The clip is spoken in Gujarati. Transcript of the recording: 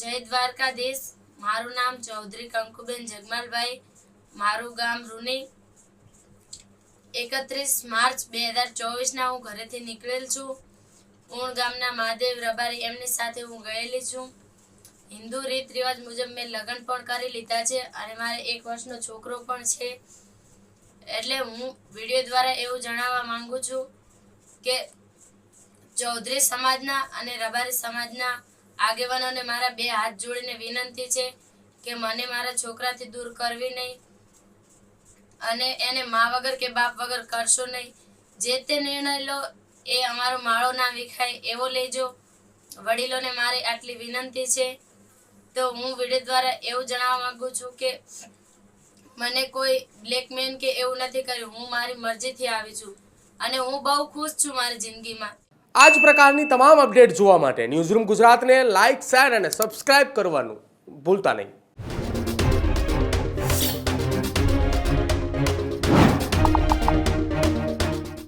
જય દ્વારકાધીશ। મારું નામ ચૌધરી કંકુબેન જગમાલભાઈ, મારું ગામ રૂની। 31 માર્ચ 2024 હું ઘરેથી નીકળેલ છું। ઉણ ગામના મહાદેવ રબારી એમની સાથે હું ગયેલી છું। હિન્દુ રીત રિવાજ મુજબ મેં લગ્ન પણ કરી લીધા છે અને મારે 1 વર્ષનો છોકરો પણ છે। એટલે હું વિડીયો દ્વારા એવું જણાવવા માંગુ છું કે ચૌધરી સમાજના અને રબારી સમાજના આગેવાનોને મારા 2 હાથ જોડીને વિનંતી છે કે મને મારા છોકરાથી દૂર કરવી નહીં અને એને મા વગર કે બાપ વગર કરશો નહીં। જે તે નિર્ણય લો એ અમારો માળો ના વિખાય એવો લેજો। વડીલોને મારી આટલી વિનંતી છે। તો હું વિડીયો દ્વારા એવું જણાવવા માંગુ છું કે મને કોઈ બ્લેકમેન કે એવું નથી કર્યું। હું મારી મરજીથી આવી છું અને હું બહુ ખુશ છું મારી જિંદગીમાં। આ જ પ્રકારની તમામ અપડેટ જોવા માટે ન્યૂઝરૂમ ગુજરાતને લાઇક, શેર અને સબસ્ક્રાઇબ કરવાનું ભૂલતા નહીં।